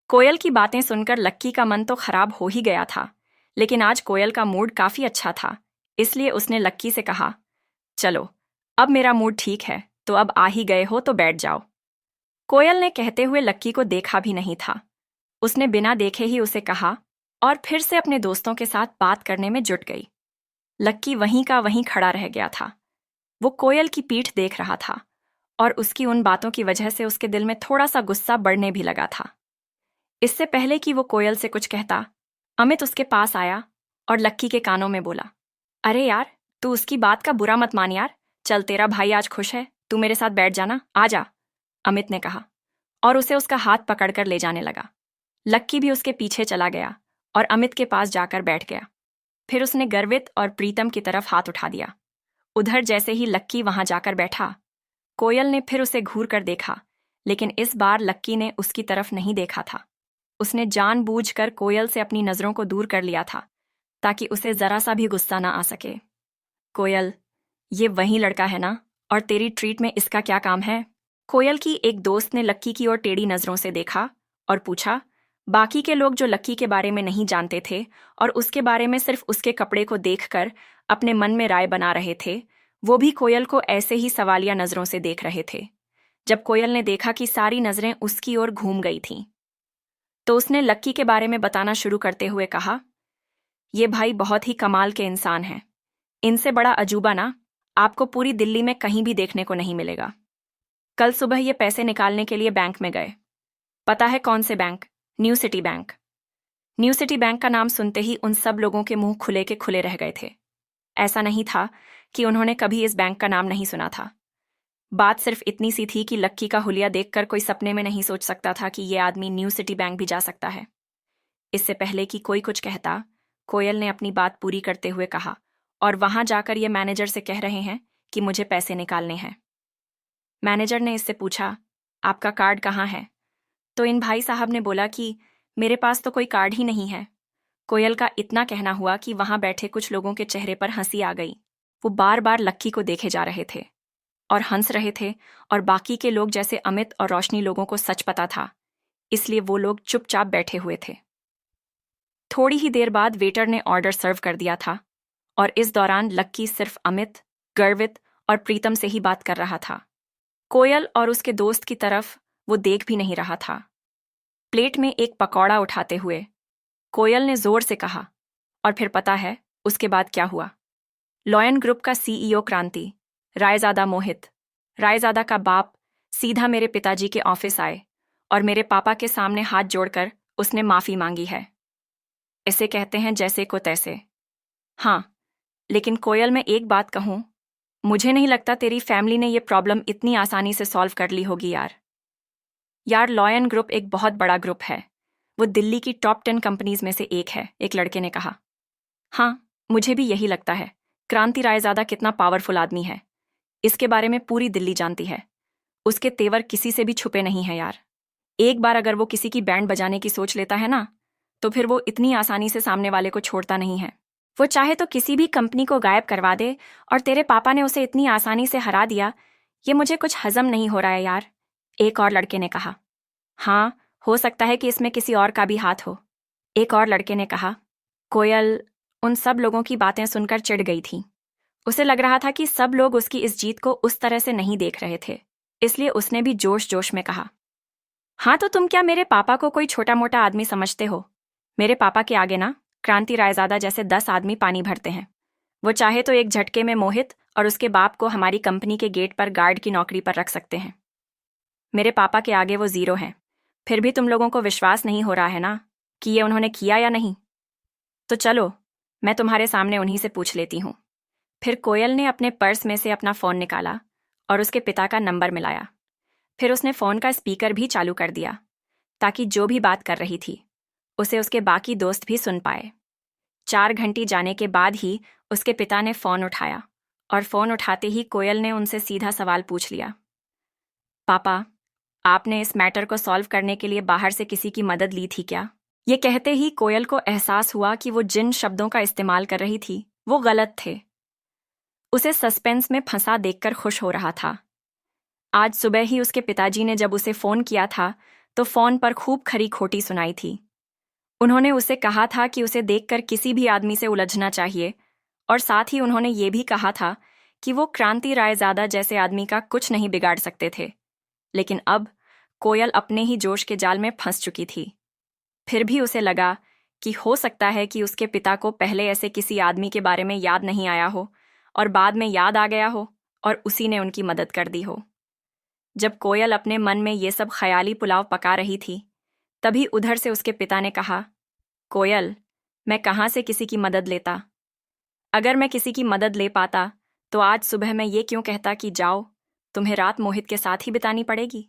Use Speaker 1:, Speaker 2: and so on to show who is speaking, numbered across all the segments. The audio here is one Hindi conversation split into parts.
Speaker 1: कोयल की बातें सुनकर लक्की का मन तो खराब हो ही गया था, लेकिन आज कोयल का मूड काफी अच्छा था। इसलिए उसने लक्की से कहा, चलो, अब मेरा मूड ठीक है, तो अब आ ही गए हो तो बैठ जाओ। कोयल ने कहते हुए लक्की को देखा भी नहीं था। उसने बिना देखे ही उसे कहा और फिर से अपने दोस्तों के साथ बात करने में जुट गई। लक्की वहीं का वहीं खड़ा रह गया था। वो कोयल की पीठ देख रहा था और उसकी उन बातों की वजह से उसके दिल में थोड़ा सा गुस्सा बढ़ने भी लगा था। इससे पहले कि वो कोयल से कुछ कहता, अमित उसके पास आया और लक्की के कानों में बोला, अरे यार, तू उसकी बात का बुरा मत मान यार। चल, तेरा भाई आज खुश है, तू मेरे साथ बैठ जाना, आ जा, अमित ने कहा और उसे उसका हाथ पकड़कर ले जाने लगा। लक्की भी उसके पीछे चला गया और अमित के पास जाकर बैठ गया। फिर उसने गर्वित और प्रीतम की तरफ हाथ उठा दिया। उधर जैसे ही लक्की वहां जाकर बैठा, कोयल ने फिर उसे घूर कर देखा, लेकिन इस बार लक्की ने उसकी तरफ नहीं देखा था। उसने जानबूझकर कोयल से अपनी नजरों को दूर कर लिया था, ताकि उसे जरा सा भी गुस्सा ना आ सके। कोयल, ये वही लड़का है ना, और तेरी ट्रीट में इसका क्या काम है? कोयल की एक दोस्त ने लक्की की ओर टेढ़ी नजरों से देखा और पूछा। बाकी के लोग जो लक्की के बारे में नहीं जानते थे और उसके बारे में सिर्फ उसके कपड़े को देखकर अपने मन में राय बना रहे थे, वो भी कोयल को ऐसे ही सवालिया नजरों से देख रहे थे। जब कोयल ने देखा कि सारी नजरें उसकी ओर घूम गई थीं, तो उसने लक्की के बारे में बताना शुरू करते हुए कहा, ये भाई बहुत ही कमाल के इंसान हैं। इनसे बड़ा अजूबा ना आपको पूरी दिल्ली में कहीं भी देखने को नहीं मिलेगा। कल सुबह ये पैसे निकालने के लिए बैंक में गए। पता है कौन से bank? New city bank. New city bank का नाम सुनते ही उन सब लोगों के मुंह खुले के खुले रह गए थे। ऐसा नहीं था कि उन्होंने कभी इस बैंक का नाम नहीं सुना था। बात सिर्फ इतनी सी थी कि लक्की का हुलिया देखकर कोई सपने में नहीं सोच सकता था कि ये आदमी न्यू सिटी बैंक भी जा सकता है। इससे पहले कि कोई कुछ कहता, कोयल ने अपनी बात पूरी करते हुए कहा, और वहां जाकर ये मैनेजर से कह रहे हैं कि मुझे पैसे निकालने हैं। मैनेजर ने इससे पूछा, आपका कार्ड कहाँ है? तो इन भाई साहब ने बोला कि मेरे पास तो कोई कार्ड ही नहीं है। कोयल का इतना कहना हुआ कि वहां बैठे कुछ लोगों के चेहरे पर हंसी आ गई। वो बार बार लक्की को देखे जा रहे थे और हंस रहे थे, और बाकी के लोग जैसे अमित और रोशनी लोगों को सच पता था, इसलिए वो लोग चुपचाप बैठे हुए थे। थोड़ी ही देर बाद वेटर ने ऑर्डर सर्व कर दिया था और इस दौरान लक्की सिर्फ अमित, गर्वित और प्रीतम से ही बात कर रहा था। कोयल और उसके दोस्त की तरफ वो देख भी नहीं रहा था। प्लेट में एक पकौड़ा उठाते हुए कोयल ने जोर से कहा, और फिर पता है उसके बाद क्या हुआ? लॉयन ग्रुप का सीईओ क्रांति, रायजादा मोहित, रायजादा का बाप, सीधा मेरे पिताजी के ऑफिस आए और मेरे पापा के सामने हाथ जोड़कर उसने माफी मांगी है। इसे कहते हैं जैसे को तैसे। हाँ, लेकिन कोयल, मैं एक बात कहूं, मुझे नहीं लगता तेरी फैमिली ने ये प्रॉब्लम इतनी आसानी से सॉल्व कर ली होगी यार, लॉयन ग्रुप एक बहुत बड़ा ग्रुप है। वो दिल्ली की टॉप 10 कंपनीज में से एक है, एक लड़के ने कहा। हाँ, मुझे भी यही लगता है। क्रांति रायजादा कितना पावरफुल आदमी है, इसके बारे में पूरी दिल्ली जानती है। उसके तेवर किसी से भी छुपे नहीं है यार। एक बार अगर वो किसी की बैंड बजाने की सोच लेता है ना, तो फिर वो इतनी आसानी से सामने वाले को छोड़ता नहीं है। वो चाहे तो किसी भी कंपनी को गायब करवा दे, और तेरे पापा ने उसे इतनी आसानी से हरा दिया, ये मुझे कुछ हजम नहीं हो रहा है यार, एक और लड़के ने कहा। हाँ, हो सकता है कि इसमें किसी और का भी हाथ हो, एक और लड़के ने कहा। कोयल उन सब लोगों की बातें सुनकर चिढ़ गई थी। उसे लग रहा था कि सब लोग उसकी इस जीत को उस तरह से नहीं देख रहे थे, इसलिए उसने भी जोश जोश में कहा, हाँ, तो तुम क्या मेरे पापा को कोई छोटा मोटा आदमी समझते हो? मेरे पापा के आगे ना क्रांति रायजादा जैसे 10 आदमी पानी भरते हैं। वो चाहे तो एक झटके में मोहित और उसके बाप को हमारी कंपनी के गेट पर गार्ड की नौकरी पर रख सकते हैं। मेरे पापा के आगे वो जीरो हैं। फिर भी तुम लोगों को विश्वास नहीं हो रहा है ना कि ये उन्होंने किया या नहीं? तो चलो, मैं तुम्हारे सामने उन्हीं से पूछ लेती हूँ। फिर कोयल ने अपने पर्स में से अपना फ़ोन निकाला और उसके पिता का नंबर मिलाया। फिर उसने फ़ोन का स्पीकर भी चालू कर दिया, ताकि जो भी बात कर रही थी उसे उसके बाकी दोस्त भी सुन पाए। 4 घंटे जाने के बाद ही उसके पिता ने फ़ोन उठाया, और फ़ोन उठाते ही कोयल ने उनसे सीधा सवाल पूछ लिया, पापा, आपने इस मैटर को सॉल्व करने के लिए बाहर से किसी की मदद ली थी क्या? ये कहते ही कोयल को एहसास हुआ कि वो जिन शब्दों का इस्तेमाल कर रही थी वो गलत थे। उसे सस्पेंस में फंसा देखकर खुश हो रहा था। आज सुबह ही उसके पिताजी ने जब उसे फ़ोन किया था, तो फोन पर खूब खरी खोटी सुनाई थी। उन्होंने उसे कहा था कि उसे देखकर किसी भी आदमी से उलझना चाहिए, और साथ ही उन्होंने ये भी कहा था कि वो क्रांति रायजादा जैसे आदमी का कुछ नहीं बिगाड़ सकते थे। लेकिन अब कोयल अपने ही जोश के जाल में फंस चुकी थी। फिर भी उसे लगा कि हो सकता है कि उसके पिता को पहले ऐसे किसी आदमी के बारे में याद नहीं आया हो और बाद में याद आ गया हो और उसी ने उनकी मदद कर दी हो। जब कोयल अपने मन में ये सब ख्याली पुलाव पका रही थी, तभी उधर से उसके पिता ने कहा, कोयल, मैं कहाँ से किसी की मदद लेता? अगर मैं किसी की मदद ले पाता तो आज सुबह मैं ये क्यों कहता कि जाओ, तुम्हें रात मोहित के साथ ही बितानी पड़ेगी।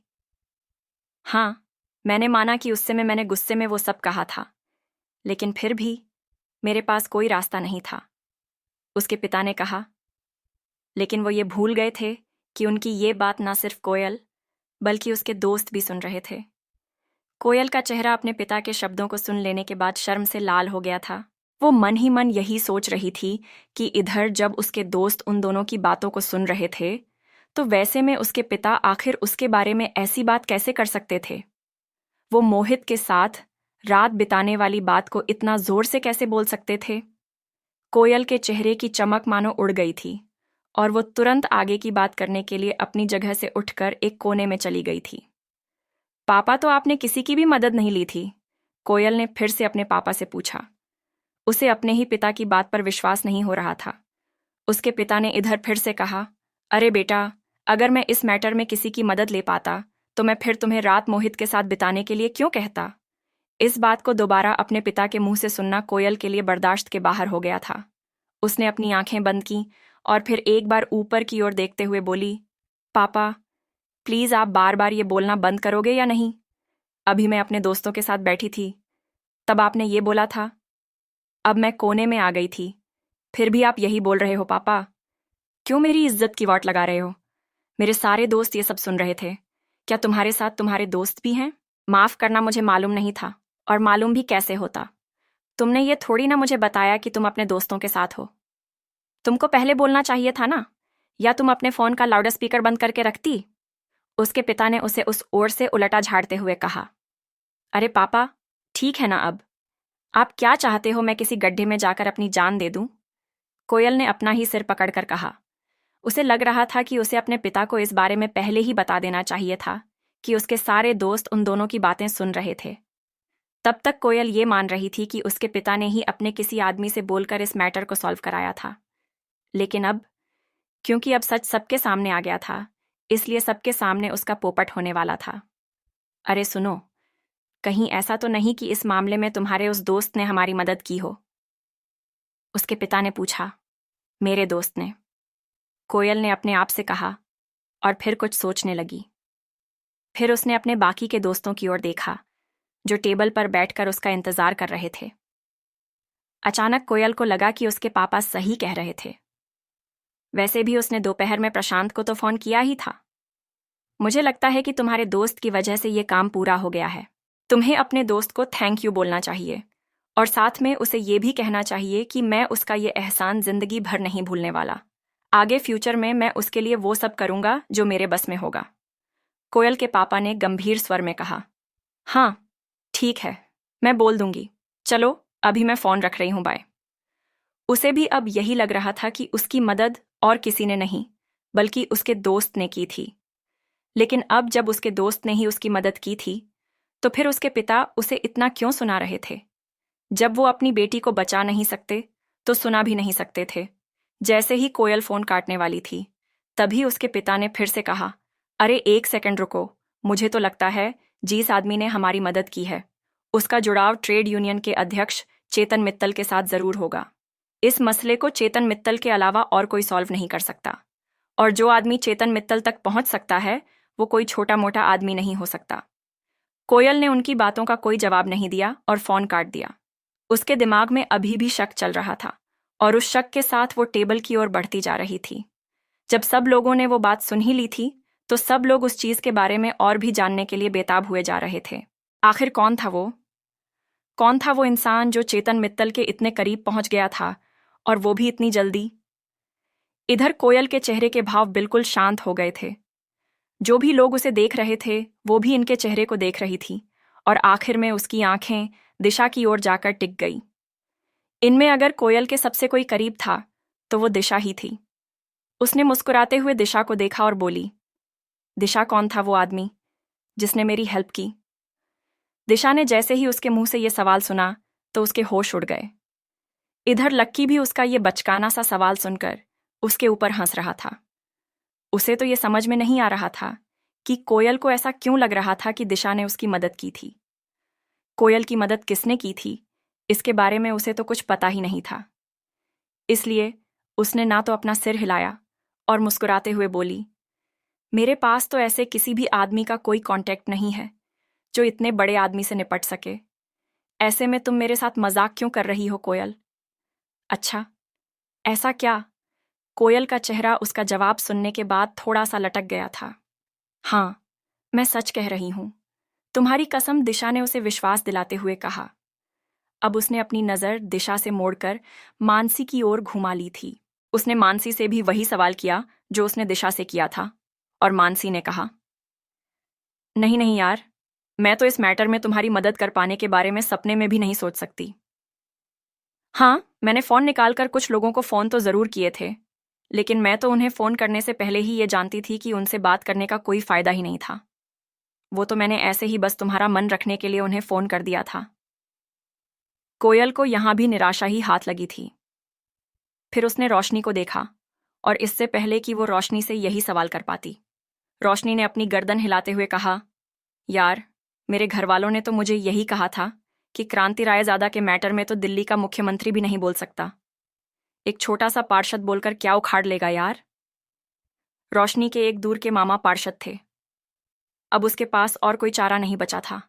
Speaker 1: हाँ, मैंने माना कि उस समय मैंने गुस्से में वो सब कहा था, लेकिन फिर भी मेरे पास कोई रास्ता नहीं था, उसके पिता ने कहा। लेकिन वो ये भूल गए थे कि उनकी ये बात ना सिर्फ कोयल बल्कि उसके दोस्त भी सुन रहे थे। कोयल का चेहरा अपने पिता के शब्दों को सुन लेने के बाद शर्म से लाल हो गया था। वो मन ही मन यही सोच रही थी कि इधर जब उसके दोस्त उन दोनों की बातों को सुन रहे थे, तो वैसे में उसके पिता आखिर उसके बारे में ऐसी बात कैसे कर सकते थे? वो मोहित के साथ रात बिताने वाली बात को इतना जोर से कैसे बोल सकते थे? कोयल के चेहरे की चमक मानो उड़ गई थी और वो तुरंत आगे की बात करने के लिए अपनी जगह से उठकर एक कोने में चली गई थी। पापा, तो आपने किसी की भी मदद नहीं ली थी? कोयल ने फिर से अपने पापा से पूछा। उसे अपने ही पिता की बात पर विश्वास नहीं हो रहा था। उसके पिता ने इधर फिर से कहा, अरे बेटा, अगर मैं इस मैटर में किसी की मदद ले पाता तो मैं फिर तुम्हें रात मोहित के साथ बिताने के लिए क्यों कहता? इस बात को दोबारा अपने पिता के मुंह से सुनना कोयल के लिए बर्दाश्त के बाहर हो गया था। उसने अपनी आंखें बंद की और फिर एक बार ऊपर की ओर देखते हुए बोली, पापा, प्लीज आप बार बार ये बोलना बंद करोगे या नहीं? अभी मैं अपने दोस्तों के साथ बैठी थी, तब आपने ये बोला था। अब मैं कोने में आ गई थी, फिर भी आप यही बोल रहे हो पापा। क्यों मेरी इज्जत की वाट लगा रहे हो? मेरे सारे दोस्त ये सब सुन रहे थे। क्या तुम्हारे साथ तुम्हारे दोस्त भी हैं? माफ करना, मुझे मालूम नहीं था, और मालूम भी कैसे होता? तुमने ये थोड़ी ना मुझे बताया कि तुम अपने दोस्तों के साथ हो। तुमको पहले बोलना चाहिए था ना, या तुम अपने फोन का लाउड स्पीकर बंद करके रखती? उसके पिता ने उसे उस ओर से उलटा झाड़ते हुए कहा। अरे पापा, ठीक है ना अब? आप क्या चाहते हो, मैं किसी गड्ढे में जाकर अपनी जान दे दूं? कोयल ने अपना ही सिर पकड़कर कहा। उसे लग रहा था कि उसे अपने पिता को इस बारे में पहले ही बता देना चाहिए था कि उसके सारे दोस्त उन दोनों की बातें सुन रहे थे। तब तक कोयल ये मान रही थी कि उसके पिता ने ही अपने किसी आदमी से बोलकर इस मैटर को सॉल्व कराया था। लेकिन अब, क्योंकि अब सच सबके सामने आ गया था, इसलिए सबके सामने उसका पोपट होने वाला था। अरे सुनो, कहीं ऐसा तो नहीं कि इस मामले में तुम्हारे उस दोस्त ने हमारी मदद की हो? उसके पिता ने पूछा। मेरे दोस्त ने, कोयल ने अपने आप से कहा, और फिर कुछ सोचने लगी। फिर उसने अपने बाकी के दोस्तों की ओर देखा, जो टेबल पर बैठकर उसका इंतजार कर रहे थे। अचानक कोयल को लगा कि उसके पापा सही कह रहे थे। वैसे भी उसने दोपहर में प्रशांत को तो फोन किया ही था। मुझे लगता है कि तुम्हारे दोस्त की वजह से ये काम पूरा हो गया है। तुम्हें अपने दोस्त को थैंक यू बोलना चाहिए, और साथ में उसे ये भी कहना चाहिए कि मैं उसका ये एहसान जिंदगी भर नहीं भूलने वाला। आगे फ्यूचर में मैं उसके लिए वो सब करूंगा जो मेरे बस में होगा। कोयल के पापा ने गंभीर स्वर में कहा। हाँ, ठीक है, मैं बोल दूंगी। चलो, अभी मैं फोन रख रही हूं, बाय। उसे भी अब यही लग रहा था कि उसकी मदद और किसी ने नहीं, बल्कि उसके दोस्त ने की थी। लेकिन अब जब उसके दोस्त ने ही उसकी मदद की थी, तो फिर उसके पिता उसे इतना क्यों सुना रहे थे? जब वो अपनी बेटी को बचा नहीं सकते, तो सुना भी नहीं सकते थे। जैसे ही कोयल फोन काटने वाली थी, तभी उसके पिता ने फिर से कहा, अरे एक सेकंड रुको, मुझे तो लगता है जिस आदमी ने हमारी मदद की है, उसका जुड़ाव ट्रेड यूनियन के अध्यक्ष चेतन मित्तल के साथ जरूर होगा। इस मसले को चेतन मित्तल के अलावा और कोई सॉल्व नहीं कर सकता, और जो आदमी चेतन मित्तल तक पहुंच सकता है, वो कोई छोटा मोटा आदमी नहीं हो सकता। कोयल ने उनकी बातों का कोई जवाब नहीं दिया और फोन काट दिया। उसके दिमाग में अभी भी शक चल रहा था, और उस शक के साथ वो टेबल की ओर बढ़ती जा रही थी। जब सब लोगों ने वो बात सुन ही ली थी, तो सब लोग उस चीज के बारे में और भी जानने के लिए बेताब हुए जा रहे थे। आखिर कौन था वो? कौन था वो इंसान जो चेतन मित्तल के इतने करीब पहुंच गया था, और वो भी इतनी जल्दी? इधर कोयल के चेहरे के भाव बिल्कुल शांत हो गए थे। जो भी लोग उसे देख रहे थे वो भी इनके चेहरे को देख रही थी, और आखिर में उसकी आंखें दिशा की ओर जाकर टिक गई। इनमें अगर कोयल के सबसे कोई करीब था तो वो दिशा ही थी। उसने मुस्कुराते हुए दिशा को देखा और बोली, दिशा, कौन था वो आदमी जिसने मेरी हेल्प की? दिशा ने जैसे ही उसके मुंह से ये सवाल सुना तो उसके होश उड़ गए। इधर लक्की भी उसका ये बचकाना सा सवाल सुनकर उसके ऊपर हंस रहा था। उसे तो ये समझ में नहीं आ रहा था कि कोयल को ऐसा क्यों लग रहा था कि दिशा ने उसकी मदद की थी। कोयल की मदद किसने की थी, इसके बारे में उसे तो कुछ पता ही नहीं था। इसलिए उसने ना तो अपना सिर हिलाया और मुस्कुराते हुए बोली, मेरे पास तो ऐसे किसी भी आदमी का कोई कांटेक्ट नहीं है जो इतने बड़े आदमी से निपट सके। ऐसे में तुम मेरे साथ मजाक क्यों कर रही हो कोयल? अच्छा, ऐसा क्या? कोयल का चेहरा उसका जवाब सुनने के बाद थोड़ा सा लटक गया था। हाँ, मैं सच कह रही हूं, तुम्हारी कसम, दिशा ने उसे विश्वास दिलाते हुए कहा। अब उसने अपनी नज़र दिशा से मोड़कर मानसी की ओर घुमा ली थी। उसने मानसी से भी वही सवाल किया जो उसने दिशा से किया था, और मानसी ने कहा, नहीं नहीं यार, मैं तो इस मैटर में तुम्हारी मदद कर पाने के बारे में सपने में भी नहीं सोच सकती। हाँ, मैंने फ़ोन निकालकर कुछ लोगों को फ़ोन तो ज़रूर किए थे, लेकिन मैं तो उन्हें फ़ोन करने से पहले ही ये जानती थी कि उनसे बात करने का कोई फ़ायदा ही नहीं था। वो तो मैंने ऐसे ही बस तुम्हारा मन रखने के लिए उन्हें फ़ोन कर दिया था। कोयल को यहाँ भी निराशा ही हाथ लगी थी। फिर उसने रोशनी को देखा, और इससे पहले कि वो रोशनी से यही सवाल कर पाती, रोशनी ने अपनी गर्दन हिलाते हुए कहा, यार, मेरे घरवालों ने तो मुझे यही कहा था कि क्रांति रायज़ादा के मैटर में तो दिल्ली का मुख्यमंत्री भी नहीं बोल सकता। एक छोटा सा पार्षद बोलकर क्या उखाड़ लेगा यार? रोशनी के एक दूर के मामा पार्षद थे। अब उसके पास और कोई चारा नहीं बचा था,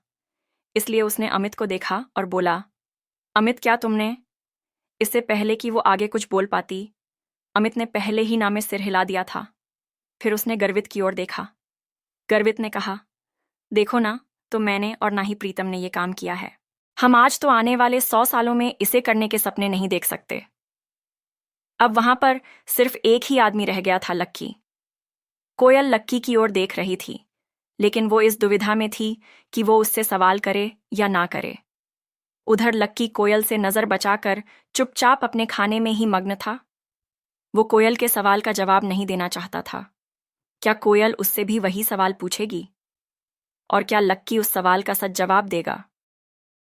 Speaker 1: इसलिए उसने अमित को देखा और बोला, अमित, क्या तुमने? इससे पहले कि वो आगे कुछ बोल पाती, अमित ने पहले ही ना में सिर हिला दिया था। फिर उसने गर्वित की ओर देखा। गर्वित ने कहा, देखो ना, तो मैंने और ना ही प्रीतम ने ये काम किया है। हम आज तो आने वाले 100 सालों में इसे करने के सपने नहीं देख सकते। अब वहां पर सिर्फ एक ही आदमी रह गया था, लक्की। कोयल लक्की की ओर देख रही थी, लेकिन वो इस दुविधा में थी कि वो उससे सवाल करे या ना करे। उधर लक्की कोयल से नजर बचाकर चुपचाप अपने खाने में ही मग्न था। वो कोयल के सवाल का जवाब नहीं देना चाहता था। क्या कोयल उससे भी वही सवाल पूछेगी? और क्या लक्की उस सवाल का सच जवाब देगा?